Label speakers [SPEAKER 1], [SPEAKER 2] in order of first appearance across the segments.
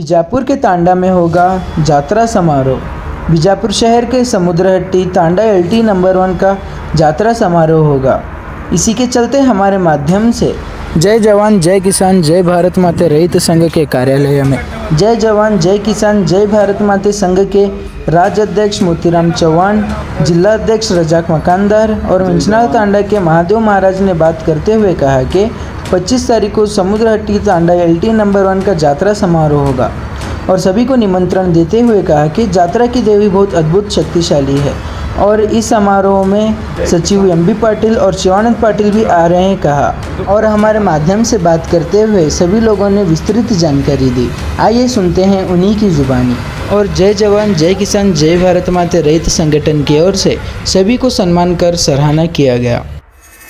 [SPEAKER 1] बीजापुर के तांडा में होगा जात्रा समारोह। बीजापुर शहर के समुद्रहट्टी तांडा LT नंबर 1 का जात्रा समारोह होगा। इसी के चलते हमारे माध्यम से जय जवान जय किसान जय भारत माते रहित संघ के कार्यालय में जय जवान जय किसान जय भारत माते संघ के राज्य अध्यक्ष मोतीराम चौहान, जिला अध्यक्ष रजाक मकानदार और मंचनाल तांडा के महादेव महाराज ने बात करते हुए कहा कि 25 तारीख को समुद्रहट्टी तांडा LT नंबर 1 का जात्रा समारोह होगा और सभी को निमंत्रण देते हुए कहा कि जात्रा की देवी बहुत अद्भुत शक्तिशाली है और इस समारोह में सचिव MB पाटिल और शिवानंद पाटिल भी आ रहे हैं कहा और हमारे माध्यम से बात करते हुए सभी लोगों ने विस्तृत जानकारी दी। आइए सुनते हैं उन्हीं की जुबानी। और जय जवान जय किसान जय भारत माते रहित संगठन की ओर से सभी को सम्मान कर सराहना किया गया।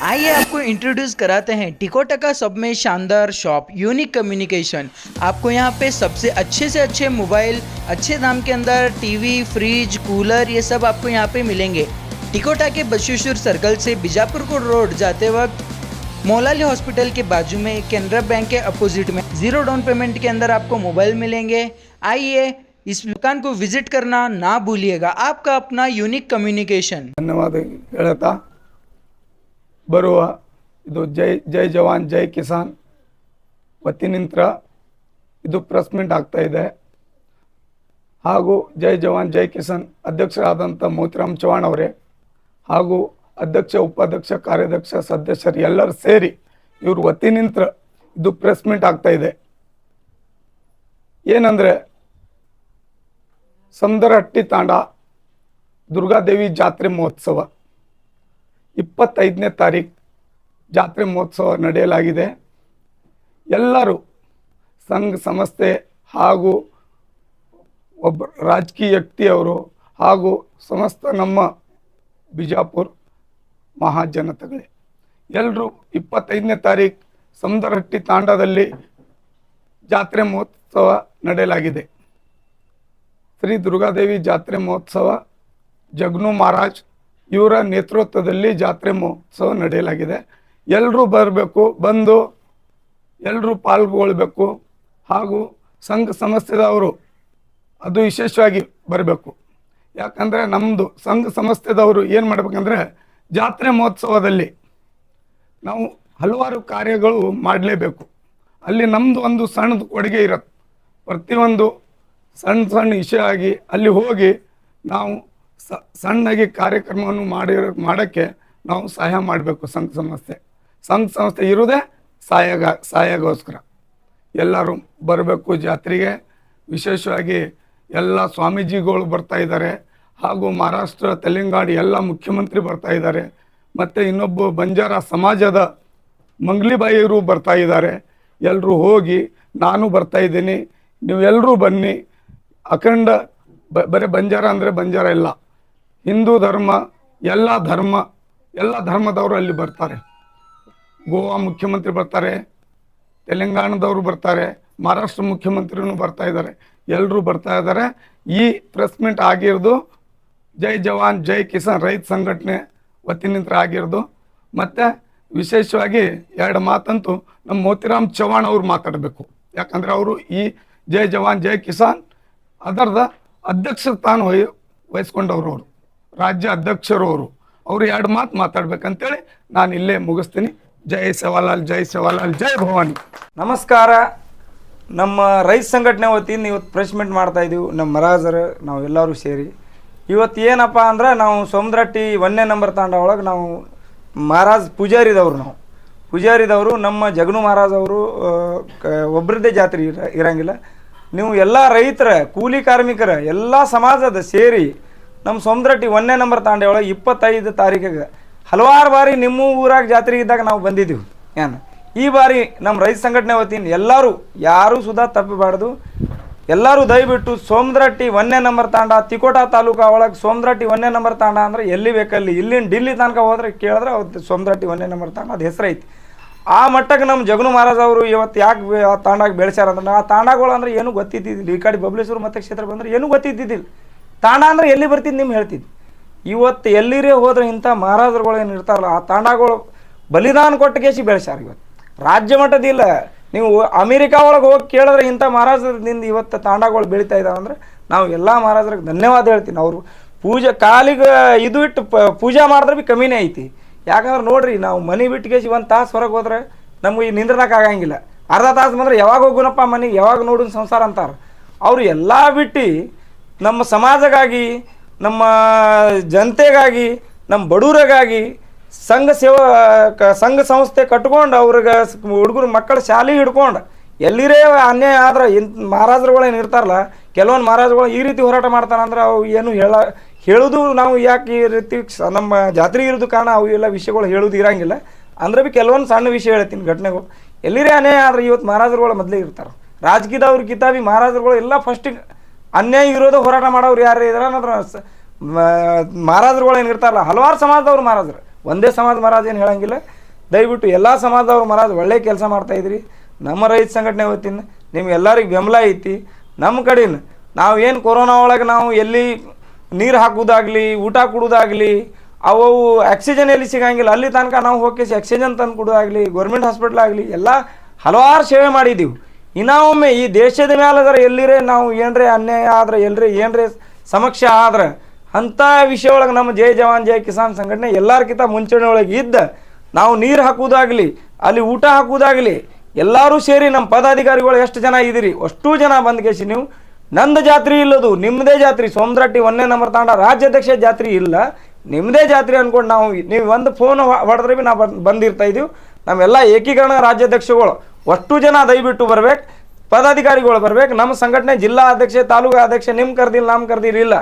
[SPEAKER 1] आइए आपको इंट्रोड्यूस कराते हैं टिकोटका सब में शानदार शॉप यूनिक कम्युनिकेशन। आपको यहाँ पे सबसे अच्छे से अच्छे मोबाइल अच्छे दाम के अंदर टीवी, फ्रिज, कूलर ये सब आपको यहाँ पे मिलेंगे। टिकोटा के बशेश्वर सर्कल से बीजापुर को रोड जाते वक्त मोलाली हॉस्पिटल के बाजू में कैनरा बैंक के अपोजिट में 0 डाउन पेमेंट के अंदर आपको मोबाइल मिलेंगे। आइए इस दुकान को विजिट करना ना भूलिएगा। आपका अपना यूनिक कम्युनिकेशन।
[SPEAKER 2] धन्यवाद ಹೇಳ್ತಾ ಬರುವ ಇದು ಜೈ ಜವಾನ್ ಜೈ ಕಿಸಾನ್ ವತಿನಿಂದ ಇದು ಪ್ರೆಸ್ ಮೀಟ್ ಆಗ್ತಾ ಇದೆ ಹಾಗೂ ಜೈ ಜವಾನ್ ಜೈ ಕಿಸಾನ್ ಅಧ್ಯಕ್ಷರಾದಂಥ ಮೋತಿರಾಮ್ ಚೌಹಾಣ್ ಅವರೇ ಹಾಗೂ ಅಧ್ಯಕ್ಷ ಉಪಾಧ್ಯಕ್ಷ ಕಾರ್ಯಾಧ್ಯಕ್ಷ ಸದಸ್ಯರು ಎಲ್ಲರೂ ಸೇರಿ ಇವರು ವತಿನಿಂದ ಇದು ಪ್ರೆಸ್ ಮೀಟ್ ಆಗ್ತಾ ಇದೆ। ಏನಂದರೆ ಸಮುದ್ರಹಟ್ಟಿ ತಾಂಡ ದುರ್ಗಾದೇವಿ ಜಾತ್ರೆ ಮಹೋತ್ಸವ 25ನೇ ತಾರೀಕು ಜಾತ್ರೆ ಮಹೋತ್ಸವ ನಡೆಯಲಾಗಿದೆ। ಎಲ್ಲರೂ ಸಂಘ ಸಂಸ್ಥೆ ಹಾಗೂ ಒಬ್ಬ ರಾಜಕೀಯ ವ್ಯಕ್ತಿಯವರು ಹಾಗೂ ಸಮಸ್ತ ನಮ್ಮ ಬಿಜಾಪುರ ಮಹಾಜನತೆಗಳೇ ಎಲ್ಲರೂ 25ನೇ ತಾರೀಕು ಸಮುದ್ರಹಟ್ಟಿ ತಾಂಡದಲ್ಲಿ ಜಾತ್ರೆ ಮಹೋತ್ಸವ ನಡೆಯಲಾಗಿದೆ। ಶ್ರೀ ದುರ್ಗಾದೇವಿ ಜಾತ್ರೆ ಮಹೋತ್ಸವ ಜಗನು ಮಹಾರಾಜ್ ಇವರ ನೇತೃತ್ವದಲ್ಲಿ ಜಾತ್ರೆ ಮಹೋತ್ಸವ ನಡೆಯಲಾಗಿದೆ। ಎಲ್ಲರೂ ಬರಬೇಕು, ಬಂದು ಎಲ್ಲರೂ ಪಾಲ್ಗೊಳ್ಬೇಕು ಹಾಗೂ ಸಂಘ ಸಂಸ್ಥೆದವರು ಅದು ವಿಶೇಷವಾಗಿ ಬರಬೇಕು। ಯಾಕಂದರೆ ನಮ್ಮದು ಸಂಘ ಸಂಸ್ಥೆದವರು ಏನು ಮಾಡಬೇಕಂದ್ರೆ ಜಾತ್ರೆ ಮಹೋತ್ಸವದಲ್ಲಿ ನಾವು ಹಲವಾರು ಕಾರ್ಯಗಳು ಮಾಡಲೇಬೇಕು। ಅಲ್ಲಿ ನಮ್ಮದು ಒಂದು ಸಣ್ಣದು ಕೊಡುಗೆ ಇರುತ್ತೆ। ಪ್ರತಿಯೊಂದು ಸಣ್ಣ ವಿಷಯ ಆಗಿ ಅಲ್ಲಿ ಹೋಗಿ ನಾವು ಸಣ್ಣಗೆ ಕಾರ್ಯಕ್ರಮವನ್ನು ಮಾಡೋಕ್ಕೆ ನಾವು ಸಹಾಯ ಮಾಡಬೇಕು। ಸಂಘ ಸಂಸ್ಥೆ ಇರೋದೇ ಸಹಾಯಗೋಸ್ಕರ ಎಲ್ಲರೂ ಬರಬೇಕು ಜಾತ್ರೆಗೆ। ವಿಶೇಷವಾಗಿ ಎಲ್ಲ ಸ್ವಾಮೀಜಿಗಳು ಬರ್ತಾ ಇದ್ದಾರೆ ಹಾಗೂ ಮಹಾರಾಷ್ಟ್ರ ತೆಲಂಗಾಣ ಎಲ್ಲ ಮುಖ್ಯಮಂತ್ರಿ ಬರ್ತಾ ಇದ್ದಾರೆ ಮತ್ತು ಇನ್ನೊಬ್ಬ ಬಂಜಾರ ಸಮಾಜದ ಮಂಗ್ಲಿಬಾಯಿಯರು ಬರ್ತಾ ಇದ್ದಾರೆ। ಎಲ್ಲರೂ ಹೋಗಿ ನಾನು ಬರ್ತಾ ಇದ್ದೀನಿ, ನೀವೆಲ್ಲರೂ ಬನ್ನಿ। ಅಖಂಡ ಬರೀ ಬಂಜಾರ ಅಂದರೆ ಬಂಜಾರ ಇಲ್ಲ, ಹಿಂದೂ ಧರ್ಮ ಎಲ್ಲ ಧರ್ಮದವರು ಅಲ್ಲಿ ಬರ್ತಾರೆ। ಗೋವಾ ಮುಖ್ಯಮಂತ್ರಿ ಬರ್ತಾರೆ, ತೆಲಂಗಾಣದವರು ಬರ್ತಾರೆ, ಮಹಾರಾಷ್ಟ್ರ ಮುಖ್ಯಮಂತ್ರಿನೂ ಬರ್ತಾ ಇದ್ದಾರೆ, ಎಲ್ಲರೂ ಬರ್ತಾ ಇದ್ದಾರೆ। ಈ ಪ್ರೆಸ್ ಮೀಟ್ ಆಗಿರೋದು ಜೈ ಜವಾನ್ ಜೈ ಕಿಸಾನ್ ರೈತ ಸಂಘಟನೆ ವತಿನಿಂದ ಆಗಿರೋದು। ಮತ್ತು ವಿಶೇಷವಾಗಿ 2 ಮಾತಂತೂ ನಮ್ಮ ಮೋತಿರಾಮ್ ಚೌಹಾಣ್ ಅವರು ಮಾತಾಡಬೇಕು। ಯಾಕಂದರೆ ಅವರು ಈ ಜೈ ಜವಾನ್ ಜೈ ಕಿಸಾನ್ ಅದರದ ಅಧ್ಯಕ್ಷ ಸ್ಥಾನ ವಹಿಸ್ಕೊಂಡವರು, ಅವರು ರಾಜ್ಯ ಅಧ್ಯಕ್ಷರು, ಅವರು 2 ಮಾತು ಮಾತಾಡ್ಬೇಕಂತೇಳಿ ನಾನು ಇಲ್ಲೇ ಮುಗಿಸ್ತೀನಿ। ಜೈ ಸೇವಾಲಾಲ್ ಜೈ ಸೇವಾಲಾಲ್ ಜೈ ಭವಾನಿ।
[SPEAKER 3] ನಮಸ್ಕಾರ। ನಮ್ಮ ರೈತ ಸಂಘಟನೆ ವತಿಯಿಂದ ಇವತ್ತು ಪ್ರೆಸ್ ಮೀಟ್ ಮಾಡ್ತಾ ಇದ್ದೀವಿ। ನಮ್ಮ ಮಹಾರಾಜರು ನಾವೆಲ್ಲರೂ ಸೇರಿ ಇವತ್ತು ಏನಪ್ಪ ಅಂದ್ರೆ ನಾವು ಸಮುದ್ರಹಟ್ಟಿ 1ನೇ ನಂಬರ್ ತಾಂಡ ಒಳಗೆ ನಾವು ಮಹಾರಾಜ್ ಪೂಜಾರಿದವರು ನಮ್ಮ ಜಗನು ಮಹಾರಾಜ್ ಅವರು ಒಬ್ಬರದ್ದೇ ಜಾತ್ರೆ ಇರಂಗಿಲ್ಲ। ನೀವು ಎಲ್ಲ ರೈತರ ಕೂಲಿ ಕಾರ್ಮಿಕರ ಎಲ್ಲ ಸಮಾಜದ ಸೇರಿ ನಮ್ಮ ಸಮುದ್ರಹಟ್ಟಿ 1ನೇ ನಂಬರ್ ತಾಂಡ ಒಳಗೆ 25 ತಾರೀಕಿಗೆ ಹಲವಾರು ಬಾರಿ ನಿಮ್ಮ ಊರಾಗ ಜಾತ್ರೆ ಇದ್ದಾಗ ನಾವು ಬಂದಿದ್ದೀವಿ। ಈ ಬಾರಿ ನಮ್ಮ ರೈತ ಸಂಘಟನೆ ವತಿಯಿಂದ ಎಲ್ಲರೂ ಯಾರೂ ಸುಧಾ ತಪ್ಪಬಾರ್ದು, ಎಲ್ಲರೂ ದಯವಿಟ್ಟು ಸಮುದ್ರಹಟ್ಟಿ 1ನೇ ನಂಬರ್ ತಾಂಡ ತಿಕೋಟಾ ತಾಲೂಕಾ ಒಳಗೆ ಸಮುದ್ರಹಟ್ಟಿ 1ನೇ ನಂಬರ್ ತಾಂಡ ಅಂದರೆ ಎಲ್ಲಿ ಬೇಕಲ್ಲಿ, ಇಲ್ಲಿನ ಡಿಲ್ಲಿ ತನಕ ಹೋದ್ರೆ ಕೇಳಿದ್ರೆ ಅವತ್ತು ಸಮುದ್ರಹಟ್ಟಿ 1ನೇ ನಂಬರ್ ತಾಂಡ ಅದು ಹೆಸರೈತಿ। ಆ ಮಟ್ಟಕ್ಕೆ ನಮ್ಮ ಜಗನು ಮಹಾರಾಜ್ ಅವರು ಇವತ್ತು ಯಾಕೆ ಆ ತಾಂಡಾಗ ಬೆಳೆಸ್ಯಾರ ಅಂದ್ರೆ ಆ ತಾಂಡಗಳು ಅಂದರೆ ಏನೂ ಗೊತ್ತಿದ್ದಿದ್ದಿಲ್ಲ। ಈ ಕಡೆ ಬಬಲೇಶ್ವರ ಮತಕ್ಷೇತ್ರ ಬಂದರೆ ಏನೂ ಗೊತ್ತಿದ್ದಿದ್ದಿಲ್ಲ। ತಾಂಡ ಅಂದರೆ ಎಲ್ಲಿ ಬರ್ತಿದ್ದು ನಿಮ್ಮ ಹೇಳ್ತಿದ್ದು। ಇವತ್ತು ಎಲ್ಲಿರೇ ಹೋದ್ರೆ ಇಂಥ ಮಹಾರಾಜರುಗಳು ಏನು ಇರ್ತಾರಲ್ಲ ಆ ತಾಂಡಗಳು ಬಲಿದಾನ ಕೊಟ್ಟು ಕೇಸಿ ಬೆಳೆಸ್ಯಾರ। ಇವತ್ತು ರಾಜ್ಯ ಮಟ್ಟದಿಲ್ಲ, ನೀವು ಅಮೇರಿಕಾ ಒಳಗೆ ಹೋಗಿ ಕೇಳಿದ್ರೆ ಇಂಥ ಮಹಾರಾಜರಿಂದ ಇವತ್ತು ತಾಂಡಗಳು ಬೆಳೀತಾ ಇದ್ದಾವೆ ಅಂದ್ರೆ ನಾವು ಎಲ್ಲ ಮಹಾರಾಜರಿಗೆ ಧನ್ಯವಾದ ಹೇಳ್ತೀನಿ. ಅವರು ಪೂಜೆ ಕಾಲಿಗೆ ಇದು ಇಟ್ಟು ಪೂಜೆ ಮಾಡಿದ್ರೆ ಭೀ ಕಮ್ಮಿನೇ ಐತಿ. ಯಾಕಂದ್ರೆ ನೋಡ್ರಿ, ನಾವು ಮನೆ ಬಿಟ್ಟಿಗೆ ಒಂದು ತಾಸು ಹೊರಗೆ ಹೋದ್ರೆ ನಮ್ಗೆ ನಿಂದ್ರಕ್ಕಾಗಂಗಿಲ್ಲ. ಅರ್ಧ ತಾಸು ಬಂದ್ರೆ ಯಾವಾಗ ಹೋಗುನಪ್ಪ ಮನೆಗೆ, ಯಾವಾಗ ನೋಡಿನ ಸಂಸಾರ ಅಂತಾರೆ. ಅವರು ಎಲ್ಲ ಬಿಟ್ಟು ನಮ್ಮ ಸಮಾಜಗಾಗಿ, ನಮ್ಮ ಜನತೆಗಾಗಿ, ನಮ್ಮ ಬಡವರಿಗಾಗಿ ಸಂಘ ಸಂಸ್ಥೆ ಕಟ್ಕೊಂಡು ಅವ್ರಿಗೆ ಹುಡುಗರು ಮಕ್ಕಳ ಶಾಲೆ ಹಿಡ್ಕೊಂಡು ಎಲ್ಲಿರೇ ಅನ್ಯಾಯ ಆದ್ರೆ ಮಹಾರಾಜರುಗಳೇನು ಇರ್ತಾರಲ್ಲ, ಕೆಲವೊಂದು ಮಹಾರಾಜರುಗಳು ಈ ರೀತಿ ಹೋರಾಟ ಮಾಡ್ತಾರಂದ್ರೆ ಅವು ಏನು ಹೇಳೋದು ನಾವು ಯಾಕೆ ಈ ರೀತಿ ನಮ್ಮ ಜಾತ್ರೆ ಇರೋದು ಕಾರಣ ಅವು ಎಲ್ಲ ವಿಷಯಗಳು ಹೇಳೋದು ಇರಂಗಿಲ್ಲ. ಅಂದ್ರೆ ಭೀ ಕೆಲವೊಂದು ಸಣ್ಣ ವಿಷಯ ಹೇಳ್ತೀನಿ, ಘಟನೆಗಳು. ಎಲ್ಲಿರೇ ಅನ್ಯಾಯ ಆದ್ರೆ ಇವತ್ತು ಮಹಾರಾಜರುಗಳು ಮೊದಲೇ ಇರ್ತಾರೆ. ರಾಜಕೀಯದವ್ರಿಗಿಂತ ಭೀ ಮಹಾರಾಜರುಗಳು ಎಲ್ಲ ಫಸ್ಟಿಗೆ ಅನ್ಯಾಯ ಇರೋದು ಹೋರಾಟ ಮಾಡೋರು ಯಾರು ಇದಾರೆ ಅನ್ನೋದ್ರ ಮಹಾರಾಜರುಗಳು ಏನು ಇರ್ತಾರಲ್ಲ, ಹಲವಾರು ಸಮಾಜದವ್ರು ಮಹಾರಾಜರು, ಒಂದೇ ಸಮಾಜ ಮಹಾರಾಜ ಏನು ಹೇಳಂಗಿಲ್ಲ. ದಯವಿಟ್ಟು ಎಲ್ಲ ಸಮಾಜದವ್ರು ಮಹಾರಾಜ ಒಳ್ಳೆ ಕೆಲಸ ಮಾಡ್ತಾಯಿದ್ರಿ. ನಮ್ಮ ರೈತ ಸಂಘಟನೆ ವತಿಯಿಂದ ನಿಮ್ಗೆ ಎಲ್ಲರಿಗೆ ಬೆಂಬಲ ಐತಿ. ನಮ್ಮ ಕಡೆಯಿಂದ ನಾವು ಏನು ಕೊರೋನಾ ಒಳಗೆ ನಾವು ಎಲ್ಲಿ ನೀರು ಹಾಕೋದಾಗಲಿ, ಊಟ ಕೊಡೋದಾಗಲಿ, ಅವು ಆಕ್ಸಿಜನ್ ಎಲ್ಲಿ ಸಿಗಂಗಿಲ್ಲ ಅಲ್ಲಿ ತನಕ ನಾವು ಹೋಗಿ ಆಕ್ಸಿಜನ್ ತಂದು ಕೊಡೋದಾಗಲಿ, ಗೌರ್ಮೆಂಟ್ ಹಾಸ್ಪಿಟ್ಲ್ ಆಗಲಿ ಎಲ್ಲ ಹಲವಾರು ಸೇವೆ ಮಾಡಿದ್ದೀವಿ. ಇನ್ನೊಮ್ಮೆ ಈ ದೇಶದ ಮೇಲಾದ್ರೆ ಎಲ್ಲಿರೇ ನಾವು ಏನರೇ ಅನ್ಯಾಯ ಆದ್ರೆ, ಎಲ್ರಿ ಏನರೇ ಸಮಸ್ಯೆ ಆದ್ರೆ ಅಂಥ ವಿಷಯ ಒಳಗೆ ನಮ್ಮ ಜೈ ಜವಾನ್ ಜೈ ಕಿಸಾನ್ ಸಂಘಟನೆ ಎಲ್ಲರಿಗಿಂತ ಮುಂಚೂಣಿ ಒಳಗೆ ಇದ್ದ ನಾವು ನೀರು ಹಾಕೋದಾಗಲಿ, ಅಲ್ಲಿ ಊಟ ಹಾಕೋದಾಗಲಿ ಎಲ್ಲರೂ ಸೇರಿ ನಮ್ಮ ಪದಾಧಿಕಾರಿಗಳು ಎಷ್ಟು ಜನ ಇದ್ದೀರಿ ಅಷ್ಟೂ ಜನ ಬಂದ್ಕೇಸಿ ನೀವು ನಂದು ಜಾತ್ರೆ ಇಲ್ಲದು ನಿಮ್ಮದೇ ಜಾತ್ರೆ, ಸೋಮದ್ರಟ್ಟಿ 1ನೇ ನಂಬರ್ ತಾಂಡ ರಾಜ್ಯಾಧ್ಯಕ್ಷ ಜಾತ್ರೆ ಇಲ್ಲ, ನಿಮ್ಮದೇ ಜಾತ್ರೆ ಅಂದ್ಕೊಂಡು ನಾವು ನೀವು ಒಂದು ಫೋನ್ ಹೊಡೆದ್ರೆ ಭೀ ನಾವು ಬಂದಿರ್ತಾ ಇದ್ದೀವಿ. ನಮ್ಮೆಲ್ಲ ಏಕೀಕರಣ ರಾಜ್ಯಾಧ್ಯಕ್ಷಗಳು ಅಷ್ಟು ಜನ ದಯವಿಟ್ಟು ಬರ್ಬೇಕು, ಪದಾಧಿಕಾರಿಗಳು ಬರ್ಬೇಕು. ನಮ್ಮ ಸಂಘಟನೆ ಜಿಲ್ಲಾ ಅಧ್ಯಕ್ಷ, ತಾಲೂಕು ಅಧ್ಯಕ್ಷ ನಿಮ್ಮ ಕರ್ದಿಲ್ಲ ನಮ್ಮ ಕರ್ದಿಲ್ಲ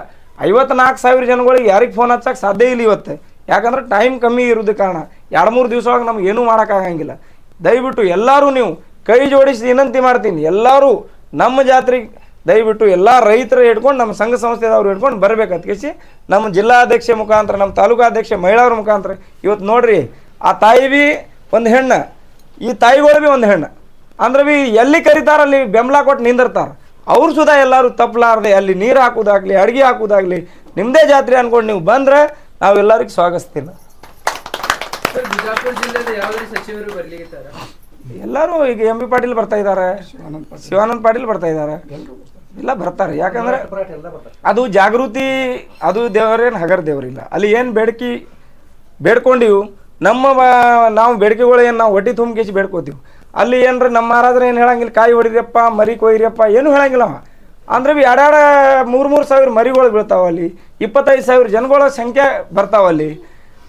[SPEAKER 3] 54,000 ಜನಗಳಿಗೆ ಯಾರಿಗೆ ಫೋನ್ ಹಚ್ಚಕ್ಕೆ ಸಾಧ್ಯ ಇಲ್ಲ ಇವತ್ತು. ಯಾಕಂದ್ರೆ ಟೈಮ್ ಕಮ್ಮಿ ಇರೋದು ಕಾರಣ 2-3 ದಿವಸ ಒಳಗೆ ನಮ್ಗೆ ಏನೂ ಮಾಡೋಕ್ಕಾಗಂಗಿಲ್ಲ. ದಯವಿಟ್ಟು ಎಲ್ಲರೂ ನೀವು ಕೈ ಜೋಡಿಸಿ ವಿನಂತಿ ಮಾಡ್ತೀನಿ, ಎಲ್ಲರೂ ನಮ್ಮ ಜಾತ್ರೆಗೆ ದಯವಿಟ್ಟು ಎಲ್ಲ ರೈತರು ಹಿಡ್ಕೊಂಡು ನಮ್ಮ ಸಂಘ ಸಂಸ್ಥೆದವ್ರು ಹಿಡ್ಕೊಂಡು ಬರ್ಬೇಕಂತ ನಮ್ಮ ಜಿಲ್ಲಾಧ್ಯಕ್ಷ ಮುಖಾಂತರ, ನಮ್ಮ ತಾಲೂಕಾಧ್ಯಕ್ಷ ಮಹಿಳೆಯರ ಮುಖಾಂತರ ಇವತ್ತು ನೋಡ್ರಿ, ಆ ತಾಯಿ ಭೀ ಒಂದು ಹೆಣ್ಣು, ಈ ತಾಯಿಗಳು ಭೀ ಒಂದು ಹೆಣ್ಣು ಅಂದ್ರೆ ಭೀ ಎಲ್ಲಿ ಕರೀತಾರ ಅಲ್ಲಿ ಬೆಂಬಲ ಕೊಟ್ಟು ನಿಂದಿರ್ತಾರೆ. ಅವ್ರು ಸುಧಾ ಎಲ್ಲರೂ ತಪ್ಪಲಾರ್ದೆ ಅಲ್ಲಿ ನೀರು ಹಾಕೋದಾಗಲಿ, ಅಡುಗೆ ಹಾಕೋದಾಗಲಿ ನಿಮ್ಮದೇ ಜಾತ್ರೆ ಅಂದ್ಕೊಂಡು ನೀವು ಬಂದರೆ ನಾವೆಲ್ಲರಿಗೂ ಸ್ವಾಗತಿಸ್ತೀನಿ.
[SPEAKER 1] ಬಿಜಾಪುರ ಜಿಲ್ಲೆದ ಯಾವುದೇ ಸಚಿವರು ಬರ್ಲಿಕ್ಕಿದ್ದಾರೆ?
[SPEAKER 3] ಎಲ್ಲರೂ ಈಗ ಎಂ ಬಿ ಪಾಟೀಲ್ ಬರ್ತಾ ಇದ್ದಾರೆ, ಶಿವಾನಂದ ಪಾಟೀಲ್ ಬರ್ತಾ ಇದ್ದಾರೆ, ಎಲ್ಲ ಬರ್ತಾರೆ. ಯಾಕಂದ್ರೆ ಅದು ಜಾಗೃತಿ, ಅದು ದೇವರೇನು ಹಗರ ದೇವರಿಲ್ಲ. ಅಲ್ಲಿ ಏನು ಬೇಡ್ಕೊಂಡಿವು ನಾವು ಬೇಡಿಕೆಗಳು ಏನು ನಾವು ಹೊಟ್ಟೆ ತುಂಬಿಸಿ ಬೇಡ್ಕೋತೀವಿ. ಅಲ್ಲಿ ಏನ್ರಿ ನಮ್ಮ ಮಹಾರಾಜರು ಏನು ಹೇಳಂಗಿಲ್ಲ, ಕಾಯಿ ಹೊಡಿರಿಯಪ್ಪ, ಮರಿ ಕೊಯ್ರಿಯಪ್ಪ ಏನು ಹೇಳಂಗಿಲ್ಲ. ಅಂದ್ರೆ ಭೀ 2-3 ಸಾವಿರ ಮರಿಗಳು ಬೀಳ್ತಾವ ಅಲ್ಲಿ, 25,000 ಜನಗಳ ಸಂಖ್ಯೆ ಬರ್ತಾವಲ್ಲಿ.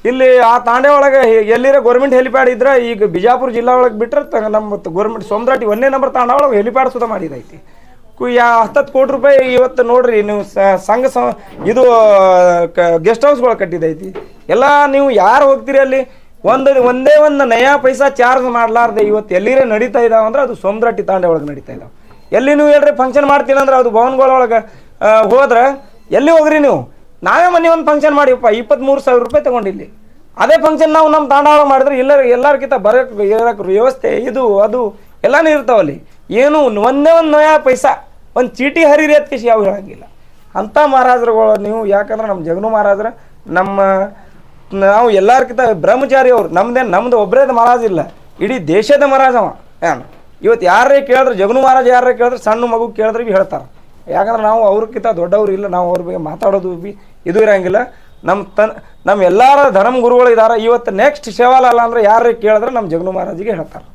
[SPEAKER 3] ಇಲ್ಲಿ ಆ ತಾಂಡೆ ಒಳಗೆ ಎಲ್ಲಿರೋ ಗೌರ್ಮೆಂಟ್ ಹೆಲಿಪ್ಯಾಡ್ ಇದ್ರೆ, ಈಗ ಬಿಜಾಪುರ ಜಿಲ್ಲಾ ಒಳಗೆ ಬಿಟ್ಟರೆ ನಮ್ಮ ಗೌರ್ಮೆಂಟ್ ಸೋಮದ್ರಟ್ಟಿ 1ನೇ ನಂಬರ್ ತಾಂಡ ಒಳಗೆ ಹೆಲಿಪ್ಯಾಡ್ ಸುಧಾ ಮಾಡಿದೈತಿ. 10 ಕೋಟಿ ರೂಪಾಯಿ ಇವತ್ತು ನೋಡ್ರಿ ನೀವು ಇದು ಗೆಸ್ಟ್ ಹೌಸ್ಗಳು ಕಟ್ಟಿದೈತಿ. ಎಲ್ಲ ನೀವು ಯಾರು ಹೋಗ್ತೀರಿ ಅಲ್ಲಿ ಒಂದೇ ಒಂದು ನಯಾ ಪೈಸಾ ಚಾರ್ಜ್ ಮಾಡಲಾರ್ದೆ ಇವತ್ತು ಎಲ್ಲಿರೇ ನಡೀತಾ ಇದಾವೆ ಅಂದ್ರೆ ಅದು ಸೋಮದ್ರಟ್ಟಿ ತಾಂಡೆ ಒಳಗೆ ನಡೀತಾ ಇದಾವೆ. ಎಲ್ಲಿ ನೀವು ಹೇಳ್ರಿ ಫಂಕ್ಷನ್ ಮಾಡ್ತೀನಿ ಅಂದ್ರೆ ಅದು ಭವನಗಳೊಳಗೆ ಹೋದ್ರೆ ಎಲ್ಲಿ ಹೋಗ್ರಿ ನೀವು, ನಾವೇ ಮನೆ ಒಂದು ಫಂಕ್ಷನ್ ಮಾಡಿವಪ್ಪ 23,000 ರೂಪಾಯಿ ತೊಗೊಂಡಿಲ್ಲಿ. ಅದೇ ಫಂಕ್ಷನ್ ನಾವು ನಮ್ಮ ತಾಂಡ ಒಳಗೆ ಮಾಡಿದ್ರೆ ಎಲ್ಲರಿಗಿಂತ ಬರೋಕ್ಕೆ ವ್ಯವಸ್ಥೆ ಇದು ಅದು ಎಲ್ಲನೂ ಇರ್ತಾವಲ್ಲಿ. ಏನು ಒಂದೇ ಒಂದು ನಯಾ ಪೈಸಾ ಒಂದು ಚೀಟಿ ಹರಿರಿ ಅಂತ ಯಾವ ಹೇಳಂಗಿಲ್ಲ ಅಂಥ ಮಹಾರಾಜರುಗಳು ನೀವು. ಯಾಕಂದ್ರೆ ನಮ್ಮ ಜಗನು ಮಹಾರಾಜರು ನಾವು ಎಲ್ಲರಿಗಿಂತ ಬ್ರಹ್ಮಚಾರಿ ಅವ್ರು. ನಮ್ದು ಒಬ್ಬರೇ ಮಹಾರಾಜ ಇಲ್ಲ, ಇಡೀ ದೇಶದ ಮಹಾರಾಜವ. ಇವತ್ತು ಯಾರೇ ಕೇಳಿದ್ರೆ ಜಗನು ಮಹಾರಾಜ ಯಾರೇ ಕೇಳಿದ್ರೆ ಸಣ್ಣ ಮಗು ಕೇಳಿದ್ರೆ ಭೀ ಹೇಳ್ತಾರೆ. ಯಾಕಂದ್ರೆ ನಾವು ಅವ್ರಿಗಿಂತ ದೊಡ್ಡವ್ರು ಇಲ್ಲ, ನಾವು ಅವ್ರ ಬಗ್ಗೆ ಮಾತಾಡೋದು ಭೀ ಇದು ಇರೋಂಗಿಲ್ಲ. ನಮ್ಮ ಎಲ್ಲರ ಧರ್ಮ ಗುರುಗಳು ಇದ್ದಾರೆ. ಇವತ್ತು ನೆಕ್ಸ್ಟ್ ಸೇವಾಲಾಲ ಅಂದ್ರೆ ಯಾರೇ ಕೇಳಿದ್ರೆ ನಮ್ಮ ಜಗನು ಮಹಾರಾಜಿಗೆ ಹೇಳ್ತಾರೆ.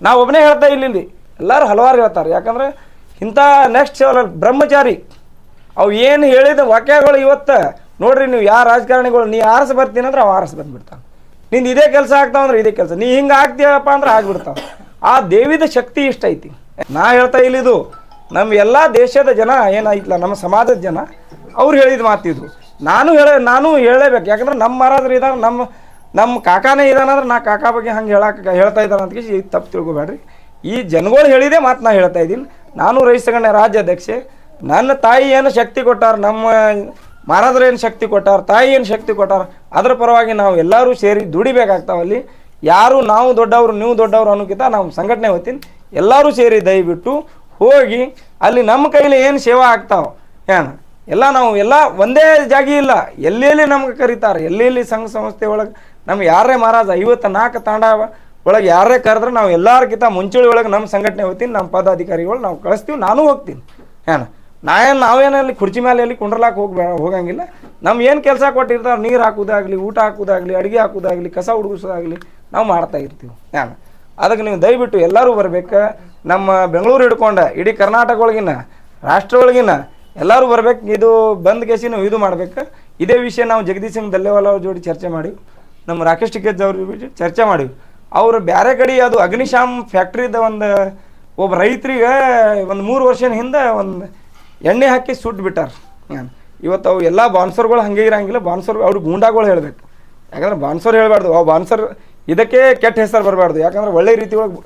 [SPEAKER 3] ನಾವು ಒಬ್ಬನೇ ಹೇಳ್ತಾ ಇಲ್ಲಿ ಎಲ್ಲರೂ ಹಲವಾರು ಹೇಳ್ತಾರೆ. ಯಾಕಂದ್ರೆ ಇಂಥ ನೆಕ್ಸ್ಟ್ ಸೇವಾಲ ಬ್ರಹ್ಮಚಾರಿ ಅವು ಏನು ಹೇಳಿದ ವಾಕ್ಯಗಳು ಇವತ್ತು ನೋಡ್ರಿ, ನೀವು ಯಾರು ರಾಜಕಾರಣಿಗಳು ನೀ ಆರಿಸಿ ಬರ್ತೀನಿ ಅಂದ್ರೆ ಅವು ಆರಿಸಿ ಬಂದ್ಬಿಡ್ತಾವೆ. ನಿಂದು ಇದೇ ಕೆಲಸ ಆಗ್ತಾವಂದ್ರೆ ಇದೇ ಕೆಲಸ, ನೀ ಹಿಂಗೆ ಆಗ್ತೀಯಪ್ಪ ಅಂದ್ರೆ ಆಗ್ಬಿಡ್ತಾವೆ. ಆ ದೇವಿದ ಶಕ್ತಿ ಇಷ್ಟ ಐತಿ. ನಾ ಹೇಳ್ತಾ ಇಲ್ಲಿದು ನಮ್ಮ ಎಲ್ಲ ದೇಶದ ಜನ ಏನಾಯ್ತಲ್ಲ, ನಮ್ಮ ಸಮಾಜದ ಜನ ಅವ್ರು ಹೇಳಿದ ಮಾತಿದ್ರು. ನಾನು ಹೇಳಲೇಬೇಕು. ಯಾಕಂದ್ರೆ ನಮ್ಮ ಮಹಾರಾಜರು ಇದ್ದಾರೆ, ನಮ್ಮ ಕಾಕಾನೇ ಇದ್ದಾನಂದ್ರೆ ನಾ ಕಾಕಾ ಬಗ್ಗೆ ಹಂಗೆ ಹೇಳ್ತಾ ಇದ್ದಾನೆ ಅಂತ ತಪ್ಪು ತಿಳ್ಕೊಬೇಡ್ರಿ. ಈ ಜನಗಳು ಹೇಳಿದೆ ಮಾತು ನಾ ಹೇಳ್ತಾ ಇದ್ದೀನಿ. ನಾನು ರೈತ ಸಂಘಟನೆ ರಾಜ್ಯಾಧ್ಯಕ್ಷೆ. ನನ್ನ ತಾಯಿ ಏನು ಶಕ್ತಿ ಕೊಟ್ಟಾರ, ನಮ್ಮ ಮಹಾರಾಜರು ಏನು ಶಕ್ತಿ ಕೊಟ್ಟಾರ, ತಾಯಿ ಏನು ಶಕ್ತಿ ಕೊಟ್ಟಾರ, ಅದರ ಪರವಾಗಿ ನಾವು ಎಲ್ಲರೂ ಸೇರಿ ದುಡಿಬೇಕಾಗ್ತಾವಲ್ಲಿ. ಯಾರು ನಾವು ದೊಡ್ಡವರು ನೀವು ದೊಡ್ಡವರು ಅನ್ನೋಕ್ಕಿಂತ ನಾವು ಸಂಘಟನೆ ಹೊತ್ತೀನಿ ಎಲ್ಲರೂ ಸೇರಿ ದಯವಿಟ್ಟು ಹೋಗಿ ಅಲ್ಲಿ ನಮ್ಮ ಕೈಲಿ ಏನು ಸೇವಾ ಆಗ್ತಾವೆ ಎಲ್ಲ ನಾವು ಎಲ್ಲ ಒಂದೇ ಜಾಗ ಇಲ್ಲ, ಎಲ್ಲೆಲ್ಲಿ ನಮ್ಗೆ ಕರೀತಾರೆ, ಎಲ್ಲೆಲ್ಲಿ ಸಂಘ ಸಂಸ್ಥೆ ಒಳಗೆ ನಮ್ಗೆ ಯಾರೇ ಮಹಾರಾಜ 54 ತಾಂಡ ಒಳಗೆ ಯಾರೇ ಕರೆದ್ರೆ ನಾವು ಎಲ್ಲರಿಗಿಂತ ಮುಂಚೂಣಿ ಒಳಗೆ ನಮ್ಮ ಸಂಘಟನೆ ಹೋಗ್ತೀನಿ, ನಮ್ಮ ಪದಾಧಿಕಾರಿಗಳು ನಾವು ಕಳಿಸ್ತೀವಿ, ನಾನು ಹೋಗ್ತೀನಿ. ನಾವೇನಲ್ಲಿ ಕುರ್ಚಿ ಮೇಲೆ ಎಲ್ಲಿ ಕುಂಡ್ರಲಾಕ ಹೋಗಂಗಿಲ್ಲ. ನಮ್ಮ ಏನು ಕೆಲಸ ಕೊಟ್ಟಿರ್ತಾರೆ, ನೀರು ಹಾಕೋದಾಗಲಿ, ಊಟ ಹಾಕೋದಾಗಲಿ, ಅಡುಗೆ ಹಾಕೋದಾಗಲಿ, ಕಸ ಹುಡುಗಿಸೋದಾಗಲಿ ನಾವು ಮಾಡ್ತಾ ಇರ್ತೀವಿ. ಅದಕ್ಕೆ ನೀವು ದಯವಿಟ್ಟು ಎಲ್ಲರೂ ಬರ್ಬೇಕು. ನಮ್ಮ ಬೆಂಗಳೂರು ಹಿಡ್ಕೊಂಡ ಇಡೀ ಕರ್ನಾಟಕ ಒಳಗಿನ, ರಾಷ್ಟ್ರ ಒಳಗಿನ ಎಲ್ಲರೂ ಬರ್ಬೇಕು. ಇದು ಬಂದ್ ಕೇಸಿ ನಾವು ಇದು ಮಾಡ್ಬೇಕು. ಇದೇ ವಿಷಯ ನಾವು ಜಗದೀಶ್ ಸಿಂಗ್ ದಲ್ಲೇವಾಲ ಅವ್ರ ಜೋಡಿ ಚರ್ಚೆ ಮಾಡಿವಿ, ನಮ್ಮ ರಾಕೇಶ್ ಟಿಕೆತ್ ಅವ್ರ ಜೊತೆ ಚರ್ಚೆ ಮಾಡಿವಿ. ಅವರು ಬೇರೆ ಕಡೆ ಅದು ಅಗ್ನಿಶಾಮ್ ಫ್ಯಾಕ್ಟ್ರಿದ ಒಬ್ಬ ರೈತರಿಗೆ 3 ವರ್ಷದ ಹಿಂದೆ ಎಣ್ಣೆ ಹಾಕಿ ಸುಟ್ಟು ಬಿಟ್ಟಾರ. ಇವತ್ತು ಅವು ಎಲ್ಲ ಬಾನ್ಸರ್ಗಳು ಹಾಗೆ ಇರಂಗಿಲ್ಲ. ಬಾನ್ಸರ್ ಅವ್ರಿಗೆ ಗೂಂಡಾಗಳು ಹೇಳಬೇಕು. ಯಾಕಂದ್ರೆ ಬಾನ್ಸರ್ ಹೇಳಬಾರ್ದು, ಅವು ಬಾನ್ಸರ್ ಇದಕ್ಕೆ ಕೆಟ್ಟ ಹೆಸರು ಬರಬಾರ್ದು. ಯಾಕಂದ್ರೆ ಒಳ್ಳೆ ರೀತಿ ಒಳಗೆ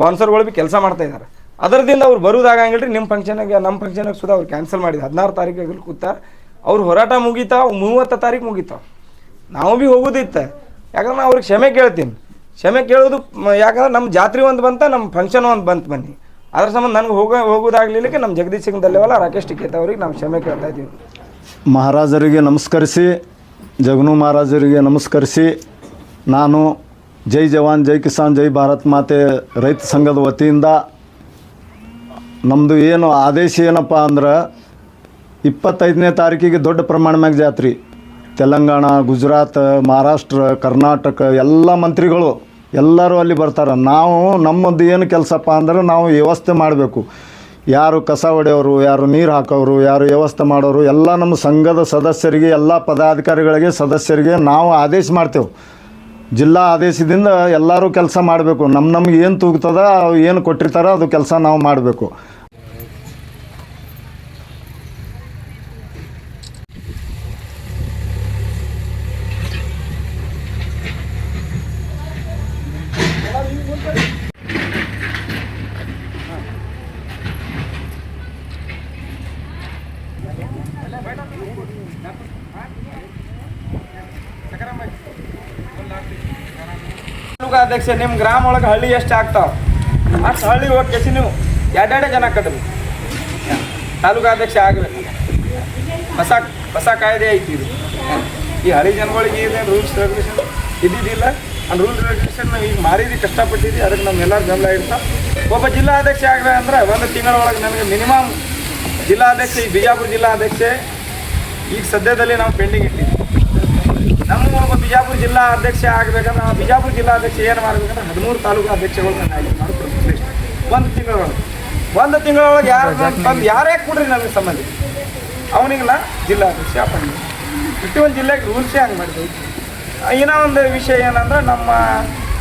[SPEAKER 3] ಬಾನ್ಸರ್ಗಳು ಭೀ ಕೆಲಸ ಮಾಡ್ತಾ ಇದ್ದಾರೆ. ಅದರದಿಂದ ಅವ್ರು ಬರೋದಾಗಂಗಿಲ್ಲ ರೀ. ನಮ್ಮ ಫಂಕ್ಷನಾಗ ಸುಧಾ ಅವ್ರು ಕ್ಯಾನ್ಸಲ್ ಮಾಡಿದ್ರು. 16 ತಾರೀಕಿಗೆ ಕೂತಾರ. ಅವ್ರು ಹೋರಾಟ ಮುಗೀತಾವ, 30 ತಾರೀಕು ಮುಗೀತಾವ. ನಾವು ಭೀ ಹೋಗೋದಿತ್ತು. ಯಾಕಂದ್ರೆ ನಾನು ಅವ್ರಿಗೆ ಕ್ಷಮೆ ಕೇಳ್ತೀನಿ. ಕ್ಷಮೆ ಕೇಳೋದು ಯಾಕಂದ್ರೆ ನಮ್ಮ ಜಾತ್ರೆ ಒಂದು ಬಂತ, ನಮ್ಮ ಫಂಕ್ಷನ್ ಒಂದು ಬಂತು ಬನ್ನಿ. ಅದ್ರ ಸಂಬಂಧ ನನಗೆ ಹೋಗೋದಾಗ್ಲಿಕ್ಕೆ ನಮ್ಮ ಜಗದೀಶ್ ಸಿಂಗ್ ದಲ್ಲೇವಾಲ, ರಾಕೇಶ್ ಟಿಕೆತ್ ಅವ್ರಿಗೆ ನಾವು ಕ್ಷಮೆ ಕೇಳ್ತಾ ಇದ್ದೀವಿ.
[SPEAKER 4] ಮಹಾರಾಜರಿಗೆ ನಮಸ್ಕರಿಸಿ, ಜಗನು ಮಹಾರಾಜರಿಗೆ ನಮಸ್ಕರಿಸಿ, ನಾನು ಜೈ ಜವಾನ್ ಜೈ ಕಿಸಾನ್ ಜೈ ಭಾರತ್ ಮಾತೆ ರೈತ ಸಂಘದ ವತಿಯಿಂದ ನಮ್ಮದು ಏನು ಆದೇಶ ಏನಪ್ಪ ಅಂದ್ರೆ 25ನೇ ತಾರೀಕಿಗೆ ದೊಡ್ಡ ಪ್ರಮಾಣ ಮ್ಯಾಗ ಜಾತ್ರೆ. ತೆಲಂಗಾಣ, ಗುಜರಾತ್, ಮಹಾರಾಷ್ಟ್ರ, ಕರ್ನಾಟಕ ಎಲ್ಲ ಮಂತ್ರಿಗಳು ಎಲ್ಲರೂ ಅಲ್ಲಿ ಬರ್ತಾರೆ. ನಾವು ನಮ್ಮದು ಏನು ಕೆಲಸಪ್ಪ ಅಂದ್ರೆ ನಾವು ವ್ಯವಸ್ಥೆ ಮಾಡಬೇಕು. ಯಾರು ಕಸ ಹೊಡೆಯೋರು, ಯಾರು ನೀರು ಹಾಕೋರು, ಯಾರು ವ್ಯವಸ್ಥೆ ಮಾಡೋರು ಎಲ್ಲ ನಮ್ಮ ಸಂಘದ ಸದಸ್ಯರಿಗೆ, ಎಲ್ಲ ಪದಾಧಿಕಾರಿಗಳಿಗೆ, ಸದಸ್ಯರಿಗೆ ನಾವು ಆದೇಶ ಮಾಡ್ತೇವೆ. ಜಿಲ್ಲಾ ಆದೇಶದಿಂದ ಎಲ್ಲರೂ ಕೆಲಸ ಮಾಡಬೇಕು. ನಮ್ಗೆ ಏನು ತೂಗ್ತದ, ಏನು ಕೊಟ್ಟಿರ್ತಾರೋ ಅದು ಕೆಲಸ ನಾವು ಮಾಡಬೇಕು.
[SPEAKER 3] ಅಧ್ಯಕ್ಷ, ನಿಮ್ಮ ಗ್ರಾಮ ಒಳಗೆ ಹಳ್ಳಿ ಎಷ್ಟು ಆಗ್ತಾವ ಅಷ್ಟು ಹಳ್ಳಿ ಹೋಗಿ ಕೆಸಿ ನೀವು 2 ಜನ ಕಟ್ಟಬೇಕು. ತಾಲೂಕಾಧ್ಯಕ್ಷ ಆಗಬೇಕು. ಹೊಸ ಕಾಯ್ದೆ ಐತಿ ಇದು. ಈ ಹಳ್ಳಿ ಜನಗಳಿಗೆ ಇದೇನು ರೂಲ್ಸ್ ರೆಗ್ಯುಲೇಷನ್ ಇದ್ದಿದ್ದಿಲ್ಲ. ಆ ರೂಲ್ಸ್ ರೆಗ್ಯುಲೇಷನ್ ನಾವು ಈಗ ಮಾರಿದ್ದು ಕಷ್ಟಪಟ್ಟಿದ್ವಿ. ಅದಕ್ಕೆ ನಮ್ಮೆಲ್ಲರೂ ಬೆಂಬಲ ಇರ್ತಾವೆ. ಒಬ್ಬ ಜಿಲ್ಲಾಧ್ಯಕ್ಷ ಆಗಬೇಕಂದ್ರೆ 1 ತಿಂಗಳೊಳಗೆ ನನಗೆ ಮಿನಿಮಮ್ ಜಿಲ್ಲಾಧ್ಯಕ್ಷ, ಈ ಬಿಜಾಪುರ ಜಿಲ್ಲಾಧ್ಯಕ್ಷ ಈಗ ಸದ್ಯದಲ್ಲಿ ನಾವು ಪೆಂಡಿಂಗ್ ಇಟ್ಟಿದ್ವಿ. ನಮ್ಮ ಒಬ್ಬ ಬಿಜಾಪುರ ಜಿಲ್ಲಾ ಅಧ್ಯಕ್ಷ ಆಗಬೇಕಂದ್ರೆ ಆ ಬಿಜಾಪುರ ಜಿಲ್ಲಾಧ್ಯಕ್ಷ ಏನು ಮಾಡಬೇಕಂದ್ರೆ 13 ತಾಲೂಕು ಅಧ್ಯಕ್ಷಗಳನ್ನ ಆಯ್ಕೆ ಮಾಡ್ಕೊಡ್ತೀವಿ. 1 ತಿಂಗಳೊಳಗೆ ಯಾರೇ ಕೊಡ್ರಿ ನನಗೆ ಸಂಬಂಧಿ ಅವನಿಗೆಲ್ಲ ಜಿಲ್ಲಾಧ್ಯಕ್ಷ ಅಪಾಯಿಂಟ್. ಪ್ರತಿಯೊಂದು ಜಿಲ್ಲೆಗೆ ರೂಲ್ಸೇ ಹಂಗೆ ಮಾಡಿದ್ವಿ. ಇನ್ನೂ ಒಂದು ವಿಷಯ ಏನಂದ್ರೆ ನಮ್ಮ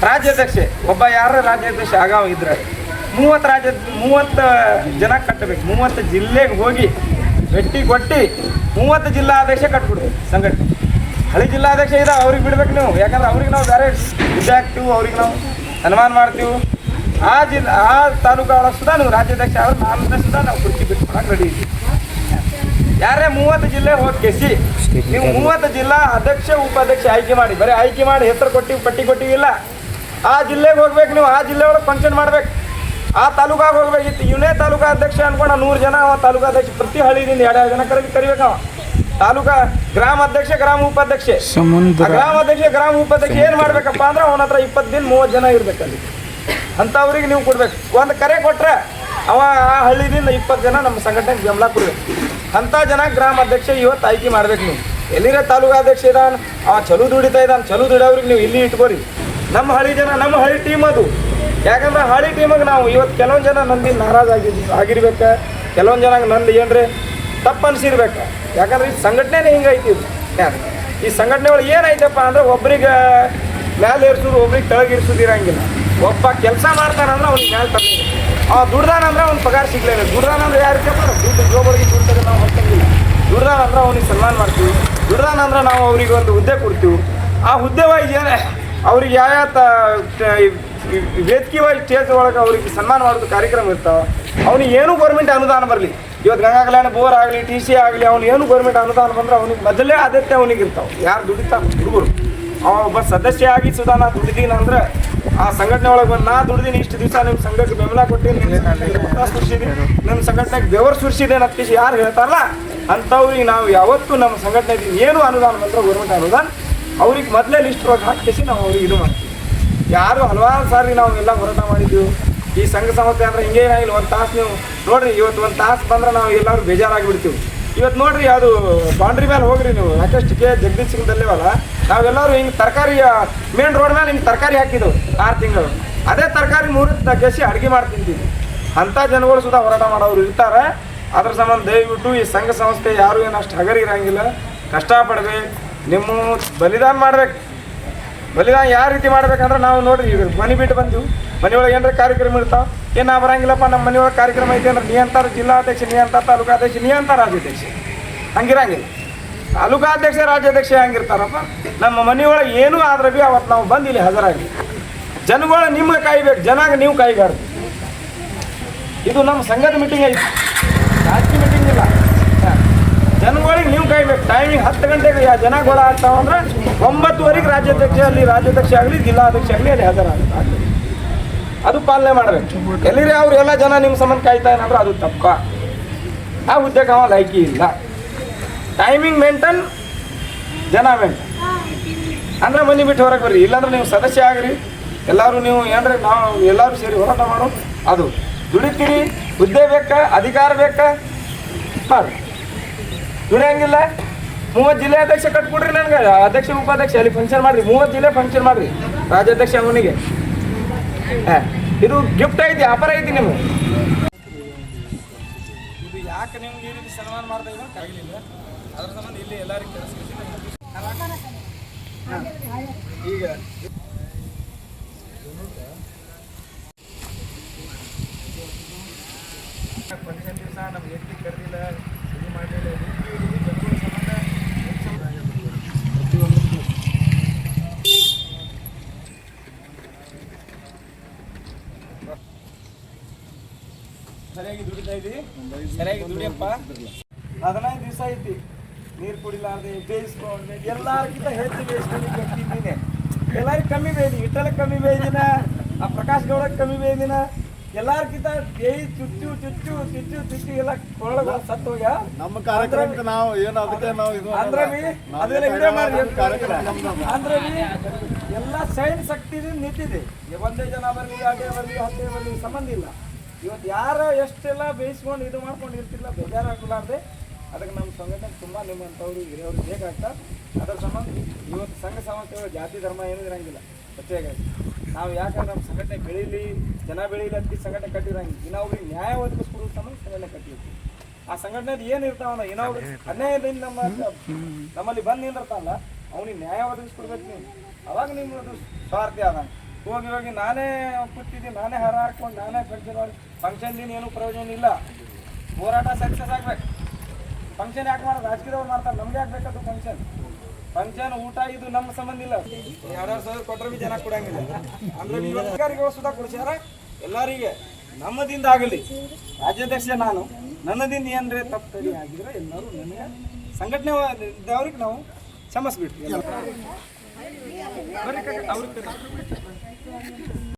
[SPEAKER 3] ರಾಜ್ಯಾಧ್ಯಕ್ಷೆ ಒಬ್ಬ ಯಾರು ರಾಜ್ಯಾಧ್ಯಕ್ಷ ಆಗಾವ ಇದ್ರೆ 30 ಜನ ಕಟ್ಟಬೇಕು. 30 ಜಿಲ್ಲೆಗೆ ಹೋಗಿ ಭೇಟಿ ಕೊಟ್ಟು 30 ಜಿಲ್ಲಾಧ್ಯಕ್ಷ ಕಟ್ಬಿಡ್ಬೇಕು ಸಂಘಟನೆ. ಹಳಿ ಜಿಲ್ಲಾಧ್ಯಕ್ಷ ಇದೆ ಅವ್ರಿಗೆ ಬಿಡ್ಬೇಕು ನೀವು. ಯಾಕಂದ್ರೆ ಅವ್ರಿಗೆ ನಾವು ಬೇರೆ ಹುದ್ದೆ ಹಾಕ್ತೀವಿ, ಅವ್ರಿಗೆ ನಾವು ಸನ್ಮಾನ ಮಾಡ್ತೀವಿ. ಆ ತಾಲೂಕು ಒಳಗೆ ಸುಧಾ ನೀವು ರಾಜ್ಯಾಧ್ಯಕ್ಷ ಆದ್ರೆ ನಾನು ಸುಧಾ ನಾವು ಕುರ್ಚಿ ಬಿಟ್ಕೊಳಕ್ಕೆ ರೆಡಿ ಇದ್ದೀವಿ. ಯಾರೇ 30 ಜಿಲ್ಲೆ ಹೋಗಿ ಕೆಸಿ ನೀವು 30 ಜಿಲ್ಲಾ ಅಧ್ಯಕ್ಷ ಉಪಾಧ್ಯಕ್ಷ ಆಯ್ಕೆ ಮಾಡಿ. ಬರೀ ಆಯ್ಕೆ ಮಾಡಿ ಹೆಸರು ಪಟ್ಟಿ ಕೊಟ್ಟಿವಿಲ್ಲ. ಆ ಜಿಲ್ಲೆಗೆ ಹೋಗ್ಬೇಕು ನೀವು. ಆ ಜಿಲ್ಲೆ ಒಳಗೆ ಫಂಕ್ಷನ್ ಮಾಡ್ಬೇಕು. ಆ ತಾಲೂಕಾಗ ಹೋಗ್ಬೇಕಿತ್ತು. ಇವನೇ ತಾಲೂಕಾ ಅಧ್ಯಕ್ಷ ಅನ್ಕೊಂಡು 100 ಜನ ಅವ ತಾಲೂಕಾಧ್ಯಕ್ಷ ಪ್ರತಿ ಹಳ್ಳಿಯಿಂದ 2 ಜನ ಕರಿಬೇಕು. ಅವ ತಾಲೂಕಾ ಗ್ರಾಮ ಅಧ್ಯಕ್ಷ, ಗ್ರಾಮ ಉಪಾಧ್ಯಕ್ಷ, ಗ್ರಾಮ ಅಧ್ಯಕ್ಷ, ಗ್ರಾಮ ಉಪಾಧ್ಯಕ್ಷ ಏನು ಮಾಡ್ಬೇಕಪ್ಪ ಅಂದ್ರೆ ಅವನ ಹತ್ರ 20 ದಿನ 30 ಜನ ಇರ್ಬೇಕಲ್ಲಿ. ಅಂಥವ್ರಿಗೆ ನೀವು ಕೊಡ್ಬೇಕು. ಒಂದು ಕರೆ ಕೊಟ್ರೆ ಅವ ಆ ಹಳ್ಳಿದಿಂದ 20 ಜನ ನಮ್ಮ ಸಂಘಟನೆಗೆ ಬೆಂಬಲ ಕೊಡ್ಬೇಕು. ಅಂಥ ಜನ ಗ್ರಾಮ ಅಧ್ಯಕ್ಷ ಇವತ್ತು ಆಯ್ಕೆ ಮಾಡ್ಬೇಕು ನೀವು. ಎಲ್ಲಿರೋ ತಾಲೂಕಾಧ್ಯಕ್ಷ ಇದ್ದಾನೆ, ಅವ ಚಲೋ ದುಡಿತಾ ಇದ್ದಾನೆ, ಚಲೋ ದುಡಿಯೋರಿಗೆ ನೀವು ಇಲ್ಲಿ ಇಟ್ಕೋರಿ. ನಮ್ಮ ಹಳ್ಳಿ ಜನ, ನಮ್ಮ ಹಳ್ಳಿ ಟೀಮ್ ಅದು. ಯಾಕಂದ್ರೆ ಹಳ್ಳಿ ಟೀಮಿಗೆ ನಾವು ಇವತ್ತು ಕೆಲವೊಂದು ಜನ ನಂದಿ ನಾರಾಜ್ ಆಗಿರ್ಬೇಕು. ಕೆಲವೊಂದು ಜನ ನಂದು ಏನ್ರಿ ತಪ್ಪು ಅನಿಸಿರ್ಬೇಕು. ಯಾಕಂದ್ರೆ ಈ ಸಂಘಟನೆ ಹಿಂಗೈತಿ. ಈ ಸಂಘಟನೆ ಒಳಗೆ ಏನೈತಪ್ಪ ಅಂದ್ರೆ ಒಬ್ರಿಗೆ ಮ್ಯಾಲೆ ಇರಿಸೋದು, ಒಬ್ರಿಗೆ ಕೆಳಗೆ ಇರಿಸೋದು ಇರಂಗಿಲ್ಲ. ಒಬ್ಬ ಕೆಲಸ ಮಾಡ್ತಾನಂದ್ರೆ ಅವ್ನಿಗೆ ಮ್ಯಾಲೆ ತಪ್ಪಿದೆ. ಅವ ದುಡ್ದಾನಂದ್ರೆ ಅವ್ನು ಪಗಾರ ಸಿಗ್ಲೇಬೇಕು. ದುಡ್ದಾನಂದ್ರೆ ಯಾರು ಇರ್ತಪ್ಪ ದುಡ್ಡು ಜೋಬರಿಗೆ ದುಡ್ತಾರೆ ನಾವು ಹೊತ್ತಂಗಿಲ್ಲ. ದುಡ್ದಾನಂದ್ರೆ ಅವ್ನಿಗೆ ಸನ್ಮಾನ ಮಾಡ್ತೀವಿ. ದುಡ್ದಾನಂದ್ರೆ ನಾವು ಅವ್ರಿಗೆ ಒಂದು ಹುದ್ದೆ ಕೊಡ್ತೀವಿ. ಆ ಹುದ್ದೆ ವೈಸ್ ಏನು ಅವ್ರಿಗೆ ಯಾವ ವೇದಿಕೆ ವೈಸ್ ಸ್ಟೇಜ್ ಒಳಗೆ ಅವ್ರಿಗೆ ಸನ್ಮಾನ ಮಾಡೋದು ಕಾರ್ಯಕ್ರಮ ಇರ್ತಾವೆ. ಅವ್ನಿಗೆ ಏನೂ ಗೌರ್ಮೆಂಟ್ ಅನುದಾನ ಬರಲಿ. ಇವತ್ತು ಗಂಗಾ ಕಲ್ಯಾಣ ಬೋರ್ ಆಗಲಿ, TC ಆಗಲಿ, ಅವ್ನು ಏನು ಗೌರ್ಮೆಂಟ್ ಅನುದಾನ ಬಂದ್ರೆ ಅವ್ನಿಗೆ ಮೊದಲೇ ಆದ್ಯತೆ ಅವನಿಗೆ ಇರ್ತಾವೆ. ಯಾರು ದುಡಿತಾವೆ ಹುಡುಗರು. ಅವ ಒಬ್ಬ ಸದಸ್ಯ ಆಗಿ ಸುಧಾ ನಾ ದುಡಿದೀನಿ ಅಂದ್ರೆ ಆ ಸಂಘಟನೆ ಒಳಗೆ ಬಂದು ನಾ ದುಡ್ದೀನಿ, ಇಷ್ಟು ದಿವಸ ನಿಮ್ಮ ಸಂಘಕ್ಕೆ ಬೆಂಬಲ ಕೊಟ್ಟಿನಿ, ನಿಮ್ಮ ಸುರಿಸಿದ್ದೀನಿ, ನಿಮ್ಮ ಸಂಘಟನೆಗೆ ಬೆವರು ಸುರಿಸಿದೆ ಅಂತ ಯಾರು ಹೇಳ್ತಾರಲ್ಲ ಅಂಥವ್ರಿಗೆ ನಾವು ಯಾವತ್ತೂ ನಮ್ಮ ಸಂಘಟನೆಗೆ ಏನು ಅನುದಾನ ಬಂದ್ರೆ ಗೌರ್ಮೆಂಟ್ ಅನುದಾನ ಅವ್ರಿಗೆ ಮೊದಲೇ ಲಿಸ್ಟ್ ಒಳಗೆ ಹಾಕಿಸಿ ನಾವು ಅವ್ರಿಗೆ ಇದು ಮಾಡ್ತೀವಿ. ಯಾರು ಹಲವಾರು ಸಾರಿ ನಾವು ಎಲ್ಲ ಹೋರಾಟ ಮಾಡಿದ್ದೀವಿ. ಈ ಸಂಘ ಸಂಸ್ಥೆ ಅಂದ್ರೆ ಹಿಂಗೇನಾಗಿಲ್ಲ, ಒಂದು ತಾಸು ನೀವು ನೋಡ್ರಿ, ಇವತ್ತು ಒಂದು ತಾಸು ಬಂದ್ರೆ ನಾವು ಎಲ್ಲರೂ ಬೇಜಾರಾಗಿಬಿಡ್ತೀವಿ. ಇವತ್ತು ನೋಡ್ರಿ ಅದು ಬೌಂಡ್ರಿ ಮೇಲೆ ಹೋಗ್ರಿ ನೀವು, ರಾಕೇಶ್ ಕೆ ಜಗದೀಶ್ ಸಿಂಗ್ದಲ್ಲಿವಲ್ಲ, ನಾವೆಲ್ಲರೂ ಹಿಂಗೆ ತರಕಾರಿ ಮೇನ್ ರೋಡ್ ಮೇಲೆ ಹಿಂಗೆ ತರಕಾರಿ ಹಾಕಿದ್ದೆವು 6 ತಿಂಗಳು. ಅದೇ ತರಕಾರಿ 3 ಕೆಸಿ ಅಡುಗೆ ಮಾಡಿ ತಿಂತೀವಿ. ಅಂಥ ಜನಗಳು ಸುಧಾ ಹೋರಾಟ ಮಾಡೋರು ಇರ್ತಾರೆ. ಅದ್ರ ಸಂಬಂಧ ದಯವಿಟ್ಟು ಈ ಸಂಘ ಸಂಸ್ಥೆ ಯಾರು ಏನು ಅಷ್ಟು ಹಗರಿ ಇರಂಗಿಲ್ಲ, ಕಷ್ಟಪಡ್ಬೇಕು, ನಿಮ್ಮ ಬಲಿದಾನ ಮಾಡ್ಬೇಕು. ಬಲಿದಾನ ಯಾವ ರೀತಿ ಮಾಡ್ಬೇಕಂದ್ರೆ ನಾವು ನೋಡ್ರಿ ಈಗ ಮನೆ ಬಿಟ್ಟು ಬಂದೀವಿ, ಮನೆಯೊಳಗೆ ಏನಾರ ಕಾರ್ಯಕ್ರಮ ಇರ್ತಾವೆ, ಏನು ನಾ ಬರಂಗಿಲ್ಲಪ್ಪ ನಮ್ಮ ಮನೆಯೊಳಗೆ ಕಾರ್ಯಕ್ರಮ ಐತೆ ಅಂದ್ರೆ ನೀ ಅಂತಾರೆ ಜಿಲ್ಲಾಧ್ಯಕ್ಷ, ನೀ ಅಂತ ತಾಲೂಕಾಧ್ಯಕ್ಷ, ನೀ ಅಂತ ರಾಜ್ಯಾಧ್ಯಕ್ಷ, ಹಂಗಿರಂಗಿಲ್ಲ. ತಾಲೂಕಾಧ್ಯಕ್ಷ ರಾಜ್ಯಾಧ್ಯಕ್ಷ ಹಂಗಿರ್ತಾರಪ್ಪ. ನಮ್ಮ ಮನೆಯೊಳಗೆ ಏನೂ ಆದ್ರೆ ಭೀ ಅವತ್ತು ನಾವು ಬಂದು ಇಲ್ಲಿ ಹಾಜರಾಗಿ ಜನಗಳು ನಿಮ್ಗೆ ಕಾಯ್ಬೇಕು, ಜನಾಗ ನೀವು ಕಾಯ್ಬಾರ್ದು. ಇದು ನಮ್ಮ ಸಂಘದ ಮೀಟಿಂಗ್ ಐತಿ, ರಾಜಕೀಯ ಮೀಟಿಂಗ್ ಇಲ್ಲ. ಜನಗಳಿಗೆ ನೀವು ಕಾಯ್ಬೇಕು. ಟೈಮಿಂಗ್ 10 ಗಂಟೆಗೆ ಜನಗಳು ಆಗ್ತಾವಂದ್ರೆ 9:30 ರಾಜ್ಯಾಧ್ಯಕ್ಷ ಆಗಲಿ ಜಿಲ್ಲಾಧ್ಯಕ್ಷ ಆಗಲಿ ಅಲ್ಲಿ ಹಾಜರಾಗುತ್ತೆ. ಅದು ಪಾಲನೆ ಮಾಡ್ಬೇಕು. ಎಲ್ಲಿರಿ ಅವ್ರು ಎಲ್ಲ ಜನ ನಿಮ್ಮ ಸಂಬಂಧ ಕಾಯ್ತಾ ಏನಂದ್ರೆ ಅದು ತಪ್ಪ. ಆ ಹುದ್ದೆಗೆ ಅವ ಲೈಕಿ ಇಲ್ಲ. ಟೈಮಿಂಗ್ ಮೇಂಟೈನ್, ಜನ ಮೇಂಟೈನ್ ಅಂದ್ರೆ ಮನೆ ಬಿಟ್ಟು ಹೊರಗೆ ಬರ್ರಿ. ಇಲ್ಲಾಂದ್ರೆ ನೀವು ಸದಸ್ಯ ಆಗ್ರಿ, ಎಲ್ಲರೂ ನೀವು ಏನ್ರಿ ನಾವು ಎಲ್ಲರೂ ಸೇರಿ ಹೋರಾಟ ಮಾಡೋ. ಅದು ದುಡಿತೀರಿ, ಹುದ್ದೆ ಬೇಕಾ, ಅಧಿಕಾರ ಬೇಕಾ, ಹಾಂ ದುಡಿಯಂಗಿಲ್ಲ. 30 ಜಿಲ್ಲೆ ಅಧ್ಯಕ್ಷ ಕಟ್ಕೊಡ್ರಿ ನನಗೆ, ಅಧ್ಯಕ್ಷ ಉಪಾಧ್ಯಕ್ಷ ಅಲ್ಲಿ ಫಂಕ್ಷನ್ ಮಾಡಿರಿ, 30 ಜಿಲ್ಲೆ ಫಂಕ್ಷನ್ ಮಾಡಿರಿ, ರಾಜ್ಯಾಧ್ಯಕ್ಷ ಅವನಿಗೆ. ಇದು ಗಿಫ್ಟ್ ಐತಿ, ಆಫರ್ ಐತಿ ನಿಮ್ಗೆ. ಇದು ಯಾಕೆ ನಿಮ್ಗೆ ಈ ರೀತಿ ಸನ್ಮಾನ ಮಾಡ್ತಾ ಇದ್ದೀವಿ ಕಾಗಲಿಲ್ಲ, ಅದ್ರ ಸಂಬಂಧ ಇಲ್ಲಿ ಎಲ್ಲರಿಗೂ ಕರೆಸ್ಕೊಳ್ತೀನಿ. ಈಗ ಫಂಕ್ಷನ್ ದಿವಸ ನಮ್ಗೆ ಎತ್ತಿ ಕರೆದಿಲ್ಲ, ಇದು ಮಾಡಲಿಲ್ಲ, ಸರಿಯಾಗಿ ದುಡಿತಾ ಇದ್ದೀವಿ, ಸರಿಯಾಗಿ ದುಡಿಯಪ್ಪ. 15 ದಿವಸ ಐತಿ ನೀರು ಕುಡಿಲಾರ್ದೆ ಬೇಯಿಸ್ಕೊಂಡು ಎಲ್ಲರಿಗಿಂತ ಹೆಚ್ಚು ಬೇಯಿಸ್ಕೊಂಡಿದ್ದು ವ್ಯಕ್ತಿ ನೀನೆ. ಎಲ್ಲರಿಗೂ ಕಮ್ಮಿ ಬೇಯ್ದಿ, ಇಟ್ಟಲ್ಲಿ ಕಮ್ಮಿ ಬೇಯ್ದಿನ, ಆ ಪ್ರಕಾಶ್ ಗೌಡಕ್ಕೆ ಕಮ್ಮಿ ಬೇಯ್ದಿನ, ಎಲ್ಲಾರ್ಕಿಂತ ಬೇಯಿ ಚುಚ್ಚು ಚುಚ್ಚು ಚುಚ್ಚು ಚುಚ್ಚು ಎಲ್ಲ ಕೊಳಗ ಸತ್ತು ಹೋಗ್ಯ.
[SPEAKER 4] ನಮ್ಮ ಕಾರ್ಯಕ್ರಮಕ್ಕೆ ನಾವು ಏನು ಅದಕ್ಕೆ ನಾವು ಇದು
[SPEAKER 3] ಅಂದ್ರೆ ಅದೆಲ್ಲ ವಿಡಿಯೋ ಮಾಡಿ ಅಂದ್ರೆ ಎಲ್ಲ ಸೈನ್ ಶಕ್ತಿ ನಿಂತಿದೆ. ಒಂದೇ ಜನ ಬರಲಿ, 2 ಬರಲಿ, 10 ಬರಲಿ ಸಂಬಂಧ ಇಲ್ಲ. ಇವತ್ತು ಯಾರು ಎಷ್ಟೆಲ್ಲ ಬೇಯಿಸ್ಕೊಂಡು ಇದು ಮಾಡ್ಕೊಂಡು ಇರ್ತಿಲ್ಲ, ಬೇಜಾರಾಗಲಾರ್ದೆ. ಅದಕ್ಕೆ ನಮ್ಮ ಸಂಘಟನೆ ತುಂಬ ನಿಮ್ಮಂಥವ್ರು ಹಿರಿಯವ್ರಿಗೆ ಬೇಕಾಗ್ತದೆ. ಅದರ ಸಂಬಂಧ ಇವತ್ತು ಸಂಘ ಸಂಸ್ಥೆಗಳು ಜಾತಿ ಧರ್ಮ ಏನೂ ಇರಂಗಿಲ್ಲ, ಪ್ರತ್ಯೇಕಾಗಿ ನಾವು ಯಾಕಂದ್ರೆ ನಮ್ಮ ಸಂಘಟನೆ ಬೆಳೀಲಿ, ಜನ ಬೆಳೀಲಿ ಅಂತ ಸಂಘಟನೆ ಕಟ್ಟಿರಂಗಿಲ್ಲ. ಇನ್ನೊಬ್ರಿಗೆ ನ್ಯಾಯ ಒದಗಿಸ್ಕೊಡೋ ಸಂಬಂಧ ಸಂಘಟನೆ ಕಟ್ಟಿರ್ತೀವಿ. ಆ ಸಂಘಟನೆದು ಏನು ಇರ್ತಾವಲ್ಲ, ಇನ್ನೊಬ್ರು ಅನ್ಯಾಯದಿಂದ ನಮ್ಮಲ್ಲಿ ಬಂದು ನಿಂದಿರ್ತಾನಲ್ಲ, ಅವನಿಗೆ ನ್ಯಾಯ ಒದಗಿಸ್ಕೊಡ್ಬೇಕು ನೀವು. ಅವಾಗ ನಿಮ್ಮದು ಸ್ವಾರ್ಥಿ ಆದ. ಹೋಗಿ ನಾನೇ ಕೂತಿದ್ದೀನಿ, ನಾನೇ ಹಾರ ಹಾಕ್ಕೊಂಡು ನಾನೇ ಫಂಕ್ಷನ್ ದಿನ ಏನೂ ಪ್ರಯೋಜನ ಇಲ್ಲ. ಹೋರಾಟ ಸಕ್ಸಸ್ ಆಗ್ಬೇಕು. ಫಂಕ್ಷನ್ ಯಾಕೆ ಮಾಡೋದು, ರಾಜಕೀಯದವ್ರು ಮಾಡ್ತಾರೆ, ನಮ್ಗೆ ಆಗ್ಬೇಕದು ಫಂಕ್ಷನ್ ಊಟ ಇದು ನಮ್ಮ ಸಂಬಂಧ ಇಲ್ಲ. 2,000 ಕೊಟ್ಟರೆ ಜನ ಕೊಡಂಗಿಲ್ಲ ಅಂದ್ರೆ ಅಧಿಕಾರಿಗಳು ಸುಧಾ ಕೊಡ್ಸ್ಯಾರ ಎಲ್ಲರಿಗೆ. ನಮ್ಮದಿಂದ ಆಗಲಿ, ರಾಜ್ಯಾಧ್ಯಕ್ಷ ನಾನು, ನನ್ನದಿಂದ ಏನ್ರಿ ತಪ್ಪು ತಡಿ ಆಗಿದ್ರೆ ಎಲ್ಲರೂ ನನಗೆ ಸಂಘಟನೆ ಇದ್ದವ್ರಿಗೆ ನಾವು ಕ್ಷಮಿಸ್ಬಿಟ್ವಿ.